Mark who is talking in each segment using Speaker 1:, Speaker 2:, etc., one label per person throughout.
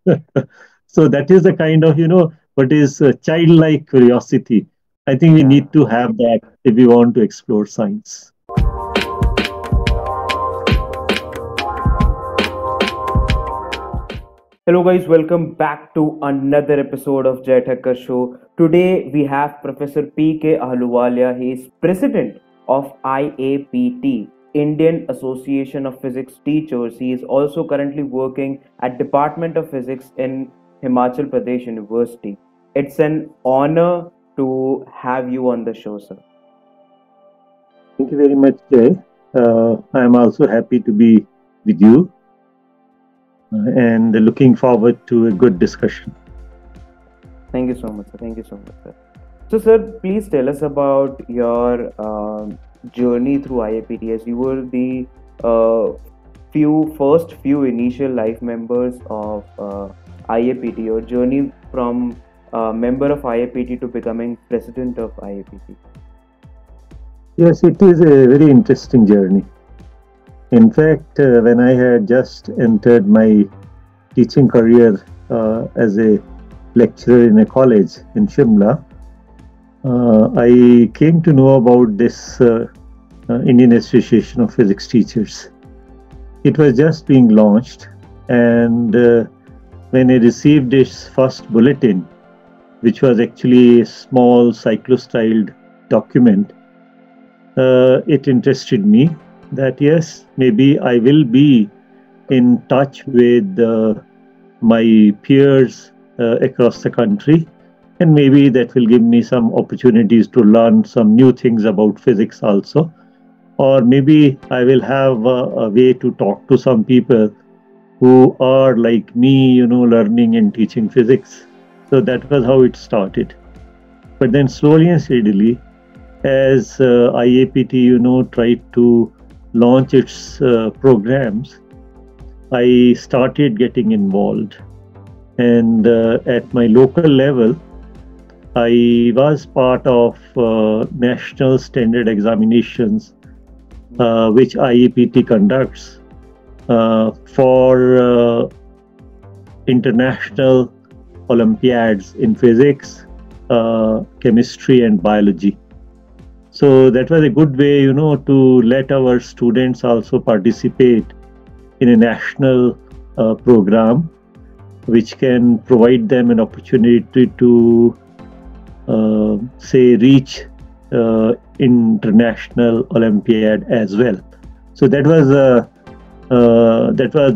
Speaker 1: So that is the kind of, what is childlike curiosity. I think we
Speaker 2: Yeah.
Speaker 1: need to have that if we want to explore science.
Speaker 2: Hello, guys. Welcome back to another episode of Thakkar Show. Today we have Professor P.K Ahluwalia. He is President of IAPT, Indian Association of Physics Teachers. He is also currently working at Department of Physics in Himachal Pradesh University. It's an honor to have you on the show, sir.
Speaker 1: Thank you very much, Jay. I am also happy to be with you and looking forward to a good discussion.
Speaker 2: Thank you so much, sir. Thank you so much, sir. So, sir, please tell us about your journey through IAPT, as you were the uh, few initial life members of IAPT. Your journey from member of IAPT to becoming president of IAPT.
Speaker 1: Yes, it is a very interesting journey. In fact, when I had just entered my teaching career as a lecturer in a college in Shimla, I came to know about this Indian Association of Physics Teachers. It was just being launched, and when I received its first bulletin, which was actually a small cyclo-styled document, it interested me that yes, maybe I will be in touch with my peers across the country, and maybe that will give me some opportunities to learn some new things about physics also. Or maybe I will have a way to talk to some people who are like me, learning and teaching physics. So that was how it started. But then slowly and steadily, as IAPT, tried to launch its programs, I started getting involved. And at my local level, I was part of national standard examinations, which IAPT conducts for international Olympiads in physics, chemistry, and biology. So that was a good way, to let our students also participate in a national program, which can provide them an opportunity to, say, reach international Olympiad as well. So that was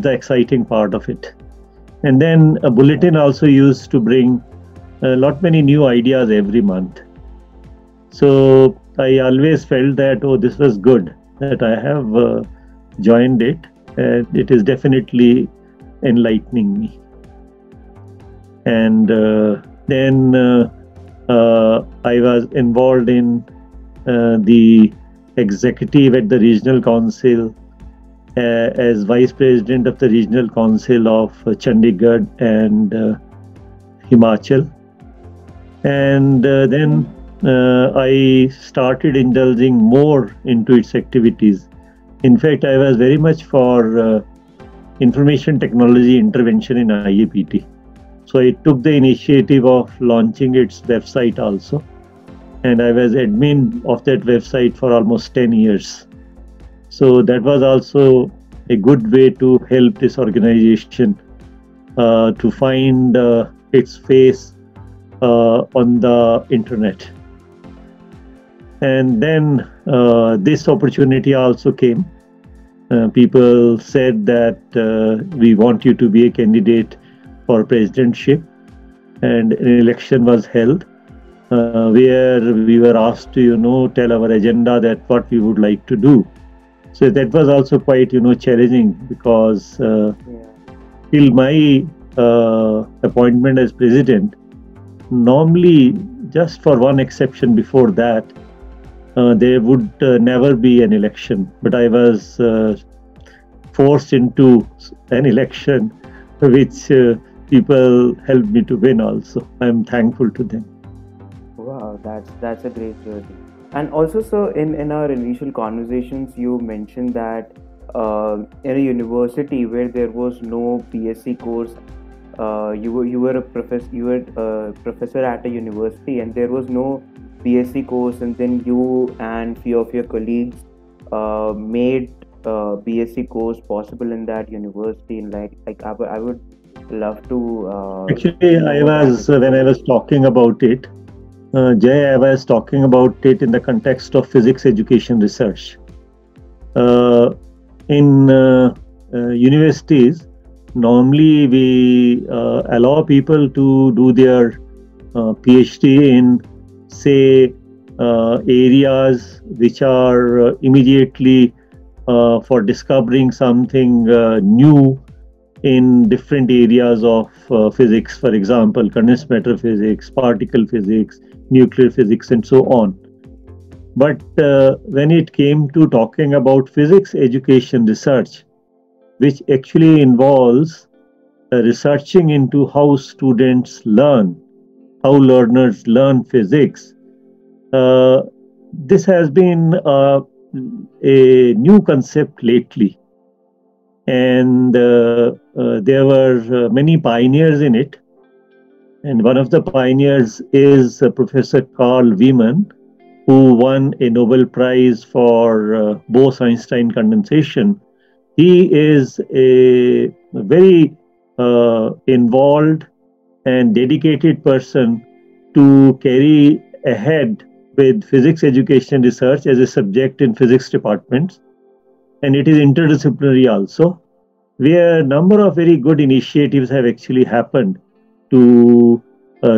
Speaker 1: the exciting part of it. And then a bulletin also used to bring a lot many new ideas every month. So I always felt that, oh, this was good that I have joined it, and it is definitely enlightening me. And then I was involved in the executive at the regional council as vice president of the regional council of Chandigarh and Himachal. And then I started indulging more into its activities. In fact, I was very much for information technology intervention in IAPT. So I took the initiative of launching its website also. And I was admin of that website for almost 10 years. So that was also a good way to help this organization to find its face on the internet. And then this opportunity also came. People said that we want you to be a candidate for presidentship, and an election was held where we were asked to tell our agenda, that what we would like to do. So that was also quite challenging, because till my appointment as president, normally, just for one exception before that, there would never be an election. But I was forced into an election, which people helped me to win also. I'm thankful to them.
Speaker 2: Wow, that's a great journey. And also, sir, in our initial conversations, you mentioned that in a university where there was no BSc course, you were a professor at a university, and there was no BSc course, and then you and few of your colleagues made BSc course possible in that university. And I would love to
Speaker 1: Actually, I
Speaker 2: know that
Speaker 1: was, when I
Speaker 2: experience.
Speaker 1: was talking about it, Jay, I was talking about it in the context of physics education research. In universities, normally we allow people to do their PhD in, say, areas which are immediately for discovering something new in different areas of physics, for example, condensed matter physics, particle physics, nuclear physics, and so on. But when it came to talking about physics education research, which actually involves researching into how students learn, how learners learn physics, uh, this has been a new concept lately. And there were many pioneers in it. And one of the pioneers is Professor Carl Wieman, who won a Nobel Prize for Bose-Einstein condensation. He is a very involved and dedicated person to carry ahead with physics education research as a subject in physics departments. And it is interdisciplinary also, where a number of very good initiatives have actually happened to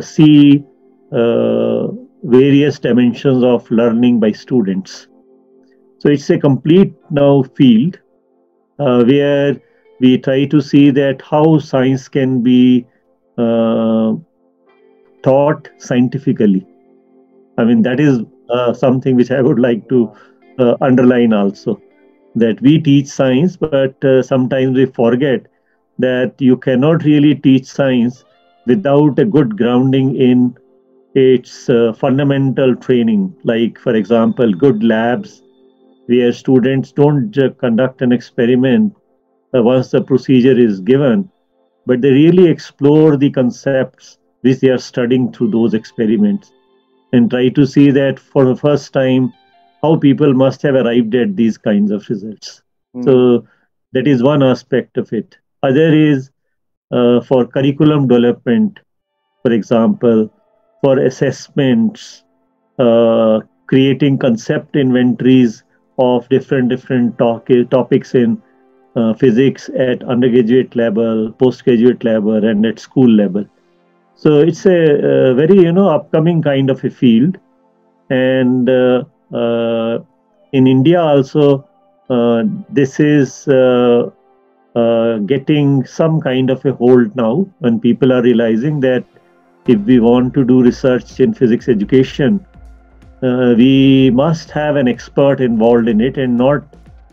Speaker 1: see various dimensions of learning by students. So it's a complete now field where we try to see that how science can be taught scientifically. I mean, that is something which I would like to underline also, that we teach science, but sometimes we forget that you cannot really teach science without a good grounding in its fundamental training, like, for example, good labs where students don't conduct an experiment once the procedure is given, but they really explore the concepts which they are studying through those experiments and try to see that for the first time how people must have arrived at these kinds of results. So that is one aspect of it. Other is for curriculum development, for example, for assessments, creating concept inventories of different topics in physics at undergraduate level, postgraduate level, and at school level. So it's a very upcoming kind of a field, and in India also this is getting some kind of a hold now, when people are realizing that if we want to do research in physics education, we must have an expert involved in it, and not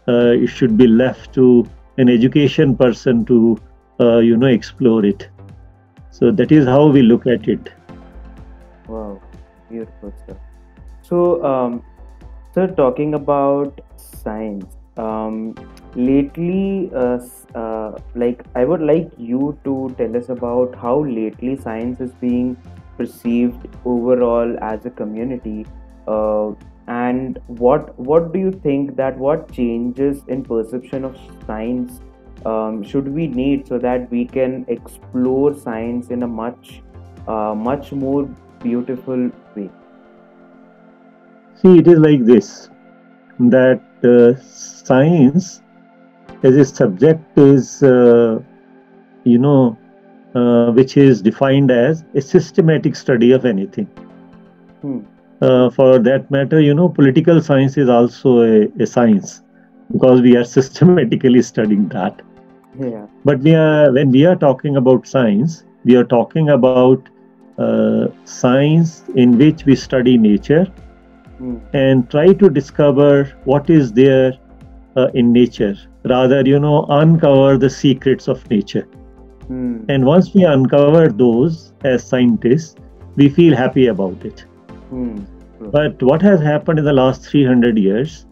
Speaker 1: it should be left to an education person to explore it. So that is how we look at it.
Speaker 2: Wow, beautiful, sir. So, sir, talking about science, lately, I would like you to tell us about how lately science is being perceived overall as a community, and what do you think that what changes in perception of science should we need so that we can explore science in a much more beautiful way?
Speaker 1: See, it is like this, that science as a subject is, which is defined as a systematic study of anything. For that matter, political science is also a science, because we are systematically studying that.
Speaker 2: Yeah.
Speaker 1: But when we are talking about science, we are talking about science in which we study nature and try to discover what is there in nature, rather uncover the secrets of nature. And once we uncover those as scientists, we feel happy about it. But what has happened in the last 300 years,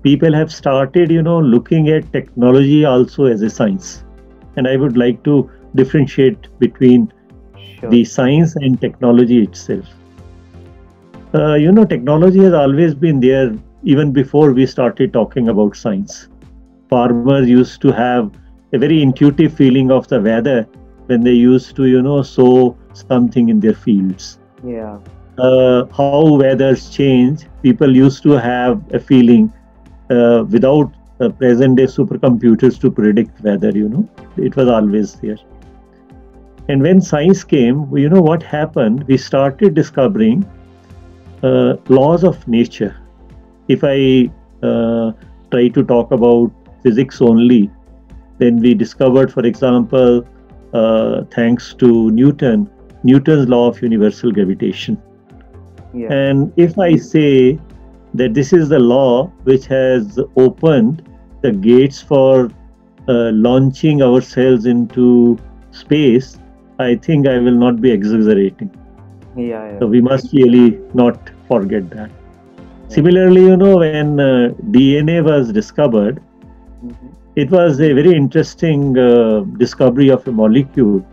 Speaker 1: people have started looking at technology also as a science. And I would like to differentiate between
Speaker 2: Sure.
Speaker 1: the science and technology itself. Technology has always been there even before we started talking about science. Farmers used to have a very intuitive feeling of the weather when they used to, sow something in their fields.
Speaker 2: Yeah.
Speaker 1: How weathers change, people used to have a feeling without present day supercomputers to predict weather, it was always there. And when science came, what happened? We started discovering laws of nature. If I try to talk about physics only, then we discovered, for example, thanks to Newton's law of universal gravitation.
Speaker 2: Yeah.
Speaker 1: And if I say that this is the law which has opened the gates for launching ourselves into space, I think I will not be exaggerating.
Speaker 2: Yeah.
Speaker 1: So we must really not forget that. Similarly, when DNA was discovered, it was a very interesting discovery of a molecule.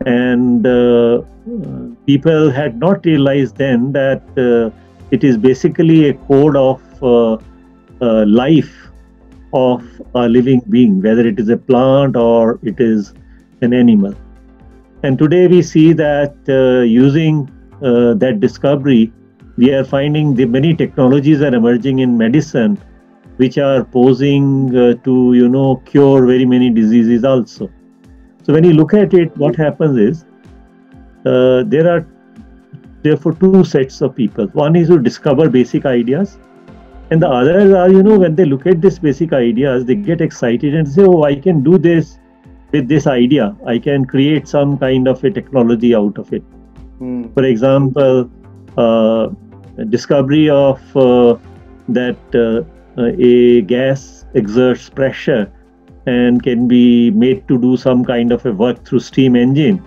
Speaker 1: And people had not realized then that it is basically a code of life of a living being, whether it is a plant or it is an animal. And today we see that using that discovery, we are finding the many technologies are emerging in medicine, which are posing to cure very many diseases also. So when you look at it, what happens is there are therefore two sets of people. One is who discover basic ideas, and the others are when they look at these basic ideas, they get excited and say, "Oh, I can do this with this idea. I can create some kind of a technology out of it." For example, discovery of that a gas exerts pressure and can be made to do some kind of a work through steam engine.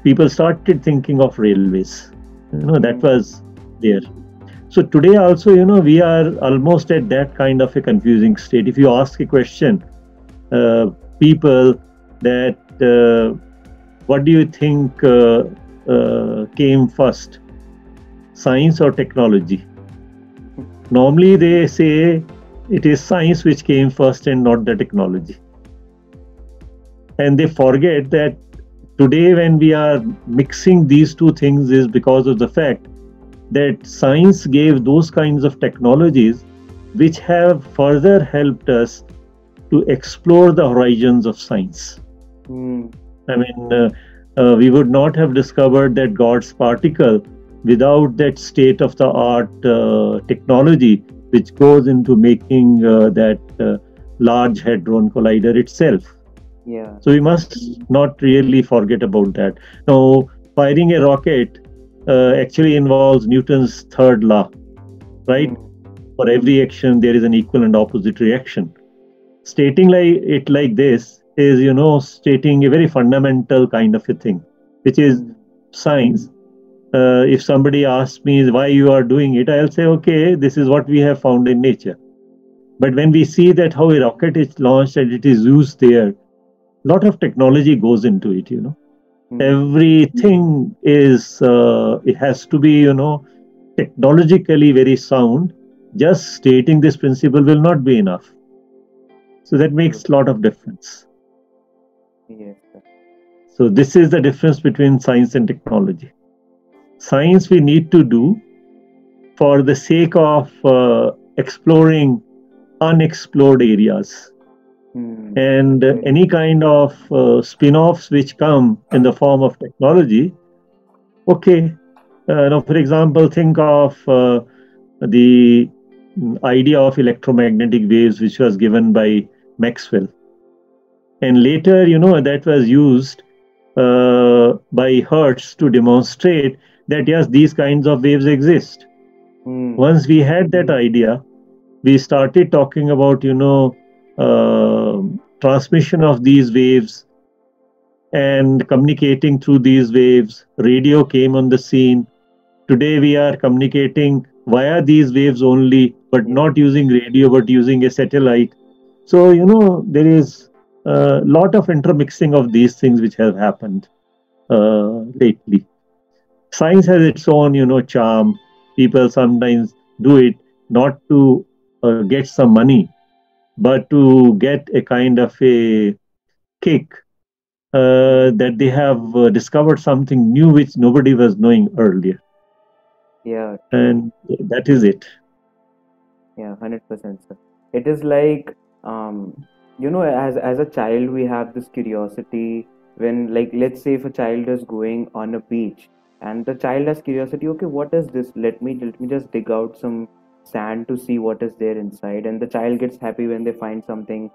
Speaker 1: People started thinking of railways. That was there. So today also, we are almost at that kind of a confusing state. If you ask a question, people that what do you think came first, science or technology? Normally they say it is science which came first and not the technology. And they forget that today when we are mixing these two things is because of the fact that science gave those kinds of technologies which have further helped us to explore the horizons of science. I mean, we would not have discovered that God's particle without that state-of-the-art technology which goes into making that Large Hadron Collider itself.
Speaker 2: Yeah.
Speaker 1: So we must not really forget about that. Now, firing a rocket actually involves Newton's third law, right? For every action, there is an equal and opposite reaction. Stating it like this is, stating a very fundamental kind of a thing, which is science. If somebody asks me why you are doing it, I'll say, okay, this is what we have found in nature. But when we see that how a rocket is launched and it is used there, a lot of technology goes into it, Everything is, it has to be, technologically very sound. Just stating this principle will not be enough. So that makes a lot of difference.
Speaker 2: Yes, sir.
Speaker 1: So this is the difference between science and technology. Science we need to do for the sake of exploring unexplored areas. And any kind of spin-offs which come in the form of technology, okay. Now, for example, think of the idea of electromagnetic waves which was given by Maxwell. And later, that was used by Hertz to demonstrate that, yes, these kinds of waves exist. Once we had that idea, we started talking about, transmission of these waves and communicating through these waves. Radio came on the scene. Today we are communicating via these waves only, but not using radio, but using a satellite. So, there is lot of intermixing of these things which have happened lately. Science has its own, charm. People sometimes do it not to get some money, but to get a kind of a kick that they have discovered something new which nobody was knowing earlier.
Speaker 2: Yeah,
Speaker 1: And that is it.
Speaker 2: yeah, 100%, sir. It is like, as a child, we have this curiosity when, like, let's say if a child is going on a beach and the child has curiosity, okay, what is this? Let me just dig out some sand to see what is there inside. And the child gets happy when they find something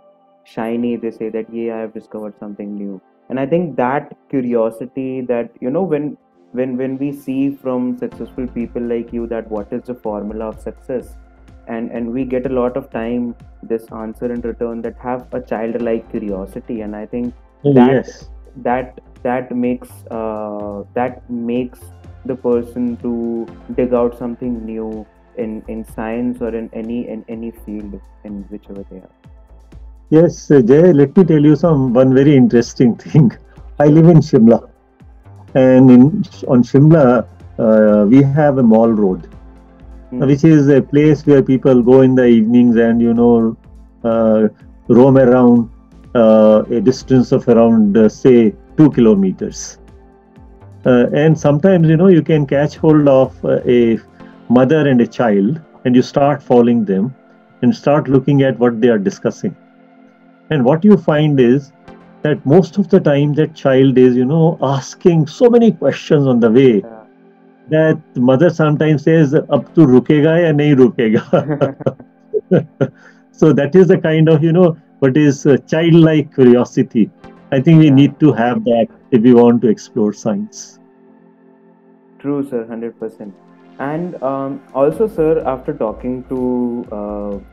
Speaker 2: shiny. They say that, yeah, I have discovered something new. And I think that curiosity, that when we see from successful people like you that what is the formula of success, and we get a lot of time this answer in return, that have a childlike curiosity. And I think that
Speaker 1: Yes.
Speaker 2: that makes the person to dig out something new in science or in any field in whichever they are.
Speaker 1: Yes, Jay, let me tell you one very interesting thing. I
Speaker 2: Sure.
Speaker 1: live in Shimla, and on Shimla, we have a mall road,
Speaker 2: Hmm.
Speaker 1: which is a place where people go in the evenings and uh, roam around a distance of around say 2 kilometers. And sometimes you can catch hold of a mother and a child, and you start following them and start looking at what they are discussing. And what you find is that most of the time that child is asking so many questions on the way
Speaker 2: Yeah.
Speaker 1: that the mother sometimes says, "Ab tu rukega ya nahi rukega." So that is the kind of what is childlike curiosity. I think we
Speaker 2: Yeah.
Speaker 1: need to have that if we want to explore science.
Speaker 2: True, sir, 100%. And also, sir, after talking to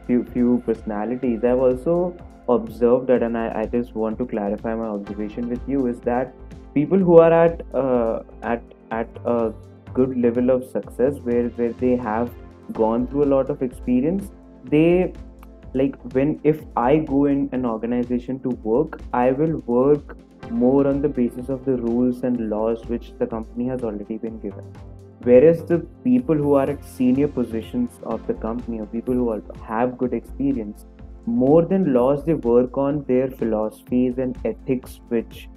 Speaker 2: few personalities, I've also observed that, and I just want to clarify my observation with you, is that people who are at a good level of success, where they have gone through a lot of experience, they, like, when if I go in an organization to work, I will work more on the basis of the rules and laws which the company has already been given. Whereas the people who are at senior positions of the company, or people who have good experience, more than laws, they work on their philosophies and ethics, which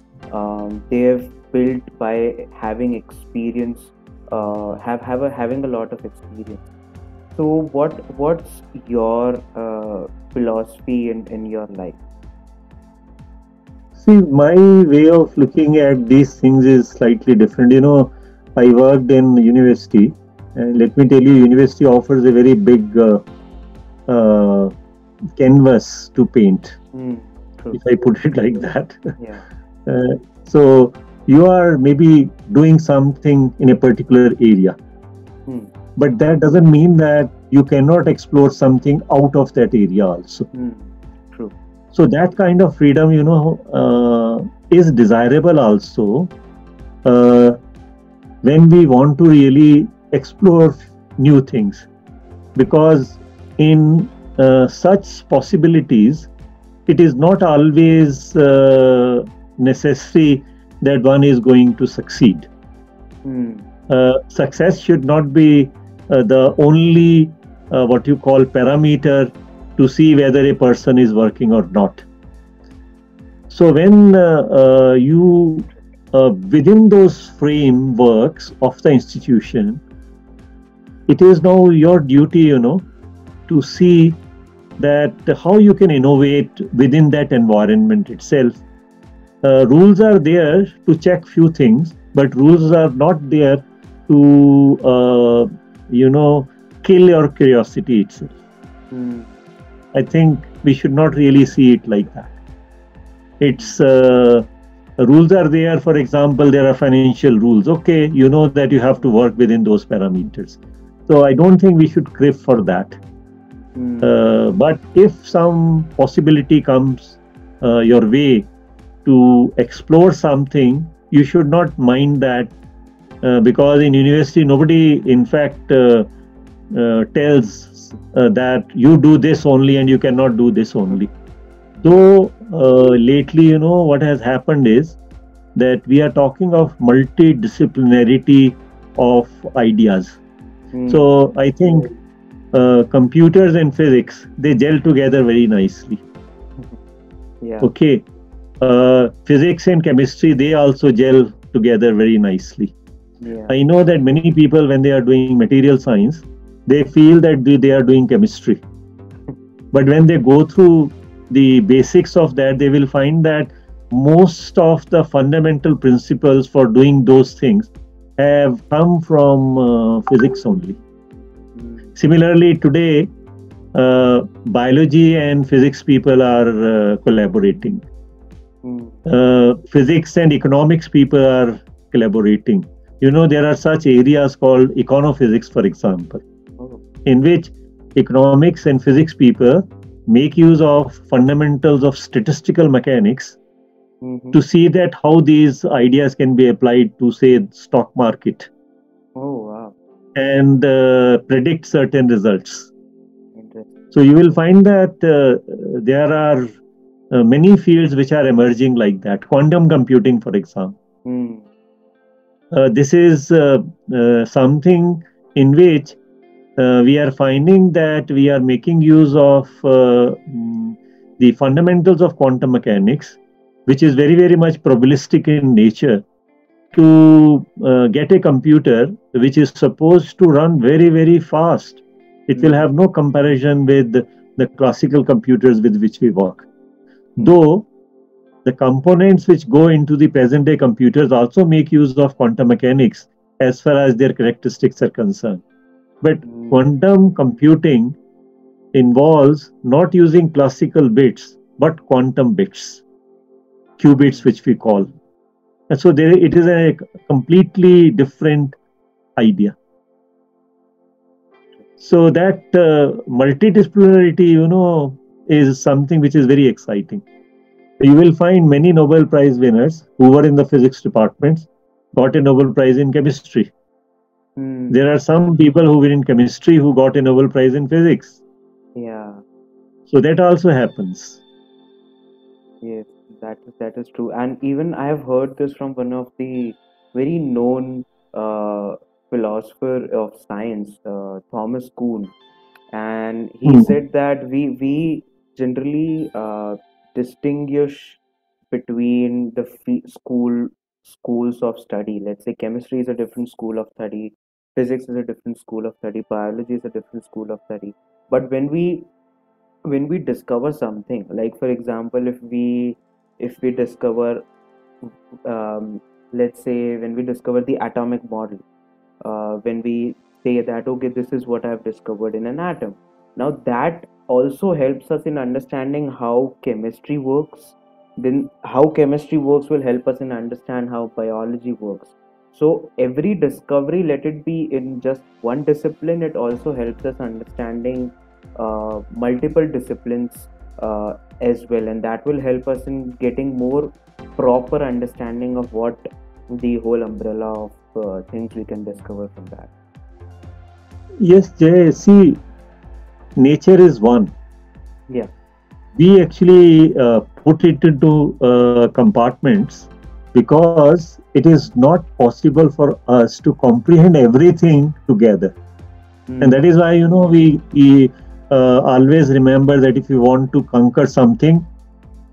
Speaker 2: they have built by having experience, having a lot of experience. So what's your philosophy in your life?
Speaker 1: See, my way of looking at these things is slightly different. I worked in university, and let me tell you, university offers a very big uh, canvas to paint,
Speaker 2: Hmm. True.
Speaker 1: if I put it like that.
Speaker 2: Yeah.
Speaker 1: So you are maybe doing something in a particular area,
Speaker 2: Hmm.
Speaker 1: but that doesn't mean that you cannot explore something out of that area also.
Speaker 2: Hmm. True.
Speaker 1: So that kind of freedom, is desirable also uh, when we want to really explore new things, because in such possibilities, it is not always necessary that one is going to succeed.
Speaker 2: Hmm.
Speaker 1: Success should not be the only what you call parameter to see whether a person is working or not. So when you within those frameworks of the institution, it is now your duty, to see that how you can innovate within that environment itself. Rules are there to check few things, but rules are not there to kill your curiosity itself.
Speaker 2: Hmm.
Speaker 1: I think we should not really see it like that. It's rules are there. For example, there are financial rules. Okay, you know that you have to work within those parameters. So I don't think we should crave for that.
Speaker 2: Hmm.
Speaker 1: But if some possibility comes your way to explore something, you should not mind that, because in university nobody, in fact, tells that you do this only and you cannot do this only. So lately, what has happened is that we are talking of multidisciplinarity of ideas. So I think computers and physics, they gel together very nicely.
Speaker 2: Yeah.
Speaker 1: Okay. Physics and chemistry, they also gel together very nicely.
Speaker 2: Yeah.
Speaker 1: I know that many people, when they are doing material science, they feel that they are doing chemistry. But when they go through the basics of that, they will find that most of the fundamental principles for doing those things have come from physics only. Similarly, today, biology and physics people are collaborating. Physics and economics people are collaborating. There are such areas called econophysics, for example, in which economics and physics people make use of fundamentals of statistical mechanics to see that how these ideas can be applied to, say, stock market.
Speaker 2: Oh, wow.
Speaker 1: And predict certain results. So you will find that there are many fields which are emerging like that. Quantum computing, for example. This is something in which we are finding that we are making use of the fundamentals of quantum mechanics, which is very, very much probabilistic in nature, to get a computer which is supposed to run very, very fast. It will have no comparison with the classical computers with which we work. Though the components which go into the present day computers also make use of quantum mechanics as far as their characteristics are concerned. But quantum computing involves not using classical bits, but quantum bits, qubits, which we call. And so it is a completely different idea. So that multidisciplinarity, is something which is very exciting. You will find many Nobel Prize winners who were in the physics departments got a Nobel Prize in chemistry. There are some people who were in chemistry who got a Nobel Prize in physics.
Speaker 2: Yeah.
Speaker 1: So that also happens.
Speaker 2: Yes, that is true. And even I have heard this from one of the very known philosopher of science, Thomas Kuhn, and he said that we generally distinguish between the schools of study. Let's say chemistry is a different school of study, physics is a different school of study, biology is a different school of study. But when we discover something, like for example, if we discover let's say when we discover the atomic model, when we say that okay, this is what I've discovered in an atom, now that also helps us in understanding how chemistry works. Then how chemistry works will help us in understand how biology works. So every discovery, let it be in just one discipline, it also helps us understanding multiple disciplines as well, and that will help us in getting more proper understanding of what the whole umbrella of things we can discover from that.
Speaker 1: Yes, Jay, see, nature is one.
Speaker 2: Yeah.
Speaker 1: We actually put it into compartments because it is not possible for us to comprehend everything together. And that is why, we always remember that if you want to conquer something,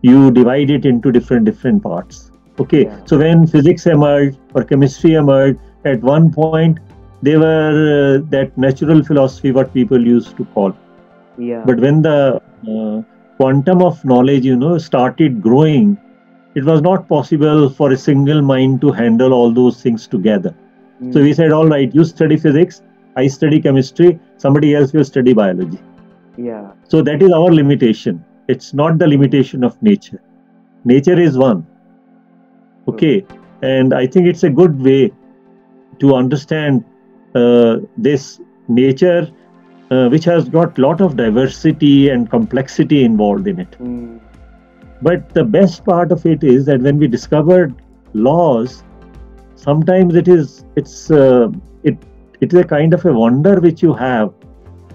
Speaker 1: you divide it into different parts. Okay. Yeah. So when physics emerged or chemistry emerged, at one point, they were that natural philosophy, what people used to call.
Speaker 2: Yeah.
Speaker 1: But when the quantum of knowledge, started growing, it was not possible for a single mind to handle all those things together. So we said, all right, you study physics, I study chemistry, somebody else will study biology.
Speaker 2: Yeah.
Speaker 1: So that is our limitation. It's not the limitation of nature. Nature is one. Okay. And I think it's a good way to understand this nature, which has got a lot of diversity and complexity involved in it. But the best part of it is that when we discovered laws, sometimes it's a kind of a wonder which you have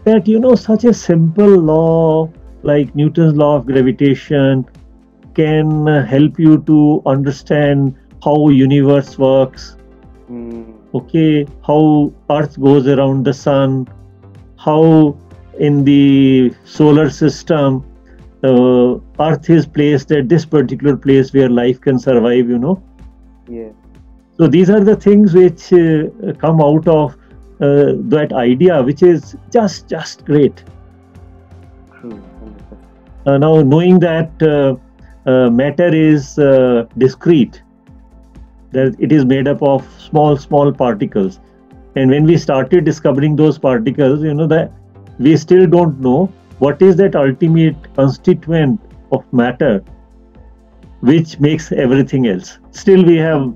Speaker 1: that, such a simple law like Newton's law of gravitation can help you to understand how universe works, okay, how Earth goes around the sun, how in the solar system Earth is placed at this particular place where life can survive,
Speaker 2: Yeah.
Speaker 1: So these are the things which come out of that idea, which is just great.
Speaker 2: True.
Speaker 1: Now, knowing that matter is discrete, that it is made up of small particles, and when we started discovering those particles, that we still don't know what is that ultimate constituent of matter which makes everything else. Still we have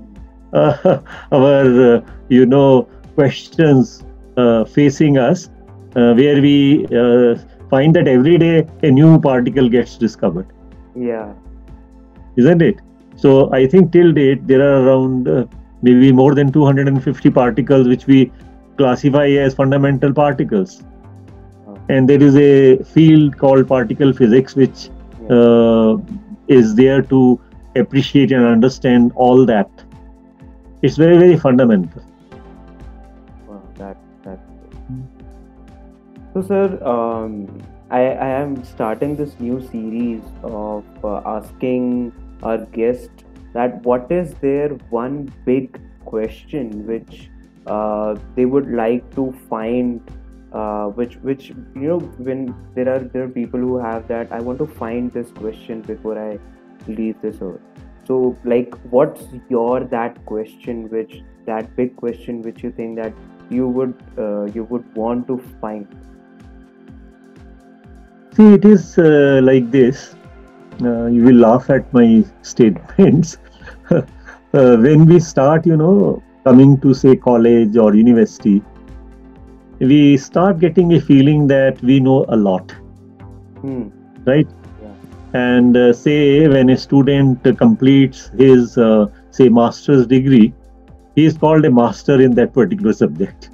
Speaker 1: our questions facing us, where we find that every day a new particle gets discovered.
Speaker 2: Yeah.
Speaker 1: Isn't it? So I think till date there are around maybe more than 250 particles which we classify as fundamental particles. And there is a field called particle physics which is there to appreciate and understand all that. It's very fundamental.
Speaker 2: Wow, that's so, sir. I am starting this new series of asking our guest that what is their one big question which they would like to find, which when there are people who have that, I want to find this question before I leave this earth. So, like, what's that question, that big question which you think that you would want to find?
Speaker 1: See, it is like this. You will laugh at my statements. When we start, coming to say college or university, we start getting a feeling that we know a lot, right?
Speaker 2: Yeah.
Speaker 1: And say when a student completes his say master's degree, he is called a master in that particular subject.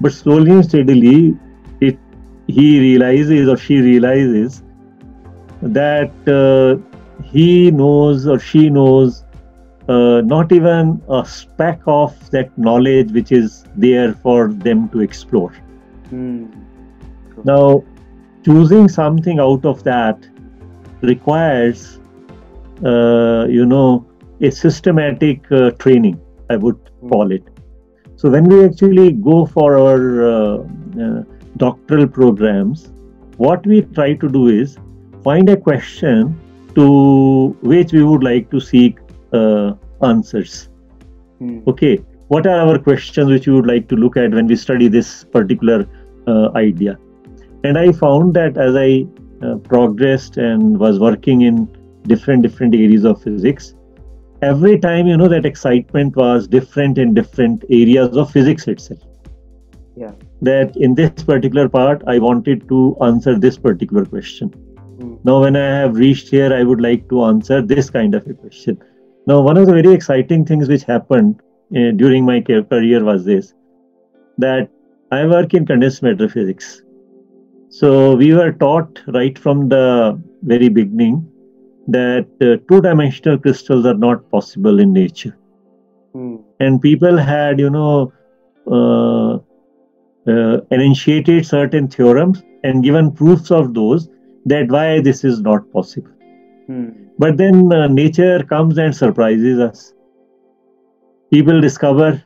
Speaker 1: But slowly and steadily, he realizes or she realizes that he knows or she knows not even a speck of that knowledge which is there for them to explore. Now, choosing something out of that requires, a systematic training, I would call it. So when we actually go for our doctoral programs, what we try to do is find a question to which we would like to seek answers. Okay, what are our questions which we would like to look at when we study this particular idea? And I found that as I progressed and was working in different areas of physics, every time that excitement was different in different areas of physics itself.
Speaker 2: Yeah.
Speaker 1: That in this particular part I wanted to answer this particular question. Now when I have reached here, I would like to answer this kind of a question. Now one of the very exciting things which happened during my career was this, that I work in condensed matter physics. So we were taught right from the very beginning that two-dimensional crystals are not possible in nature. And people had, enunciated certain theorems and given proofs of those, that why this is not possible. But then nature comes and surprises us. People discover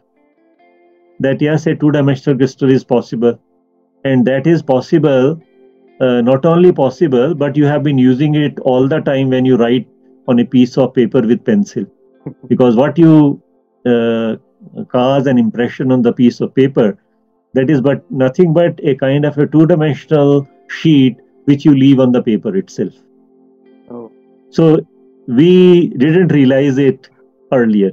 Speaker 1: that yes, a two-dimensional crystal is possible, and that is possible, not only possible, but you have been using it all the time when you write on a piece of paper with pencil. Because what you cause an impression on the piece of paper, that is but nothing but a kind of a two-dimensional sheet which you leave on the paper itself. So we didn't realize it earlier.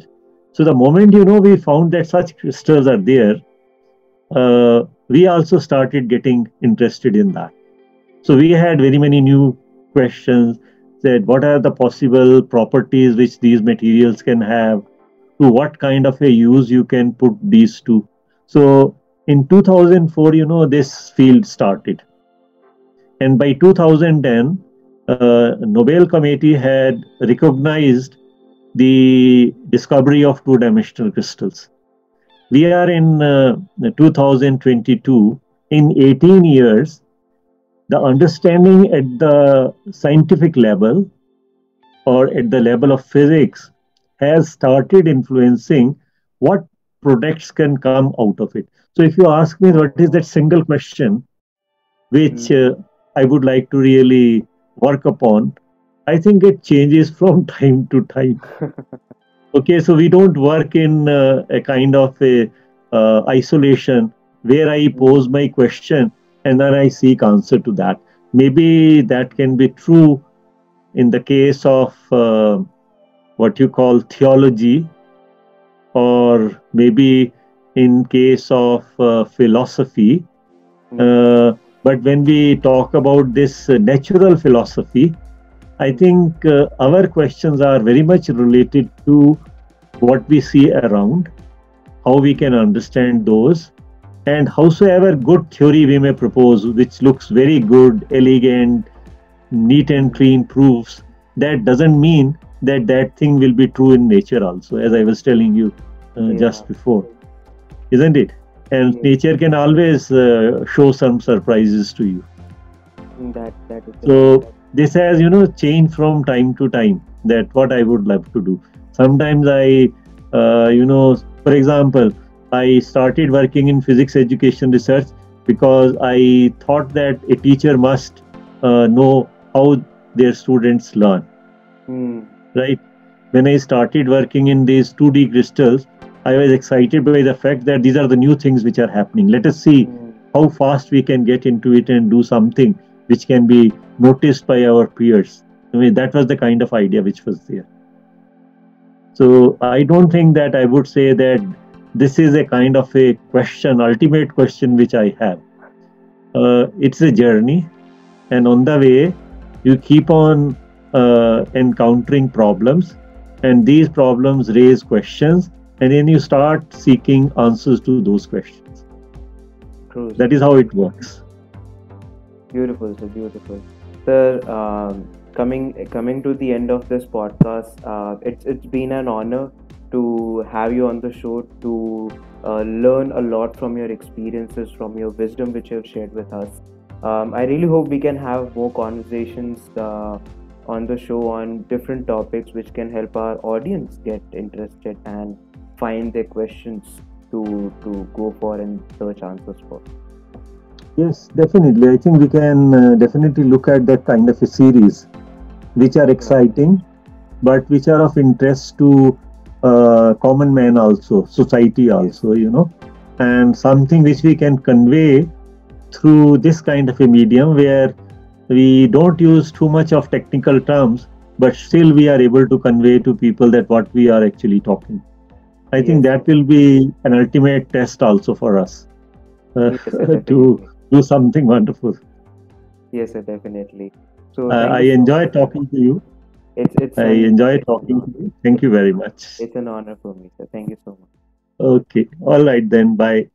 Speaker 1: So the moment we found that such crystals are there, we also started getting interested in that. So we had very many new questions, that what are the possible properties which these materials can have, to what kind of a use you can put these to. So in 2004, this field started. And by 2010, Nobel Committee had recognized the discovery of two-dimensional crystals. We are in 2022. In 18 years, the understanding at the scientific level or at the level of physics has started influencing what products can come out of it. So, if you ask me what is that single question which I would like to really work upon, I think it changes from time to time. Okay, so we don't work in a kind of a isolation where I pose my question and then I seek answer to that. Maybe that can be true in the case of what you call theology, or maybe in case of philosophy. But when we talk about this natural philosophy, I think our questions are very much related to what we see around, how we can understand those, and howsoever good theory we may propose, which looks very good, elegant, neat and clean proofs, that doesn't mean that that thing will be true in nature also, as I was telling you just before, isn't it? And nature can always show some surprises to you.
Speaker 2: That is
Speaker 1: So this has, changed from time to time. That what I would love to do. Sometimes I, for example, I started working in physics education research because I thought that a teacher must know how their students learn. Right? When I started working in these 2D crystals, I was excited by the fact that these are the new things which are happening. Let us see how fast we can get into it and do something which can be noticed by our peers. I mean, that was the kind of idea which was there. So I don't think that I would say that this is a kind of a question, ultimate question which I have. It's a journey, and on the way, you keep on encountering problems, and these problems raise questions, and then you start seeking answers to those questions.
Speaker 2: True.
Speaker 1: That is how it works.
Speaker 2: Beautiful, sir. Beautiful, sir. Coming to the end of this podcast, it's been an honor to have you on the show, to learn a lot from your experiences, from your wisdom which you have shared with us. I really hope we can have more conversations on the show on different topics which can help our audience get interested and find their questions to go for and search answers for.
Speaker 1: Yes, definitely. I think we can definitely look at that kind of a series, which are exciting, but which are of interest to common man also, society also, and something which we can convey through this kind of a medium where we don't use too much of technical terms, but still we are able to convey to people that what we are actually talking. I think that will be an ultimate test also for us to do something wonderful.
Speaker 2: Yes, sir, definitely. So
Speaker 1: I enjoy talking to you. I enjoy talking to you. Thank you very much.
Speaker 2: It's an honor for me, sir. Thank you so much.
Speaker 1: Okay. All right then. Bye.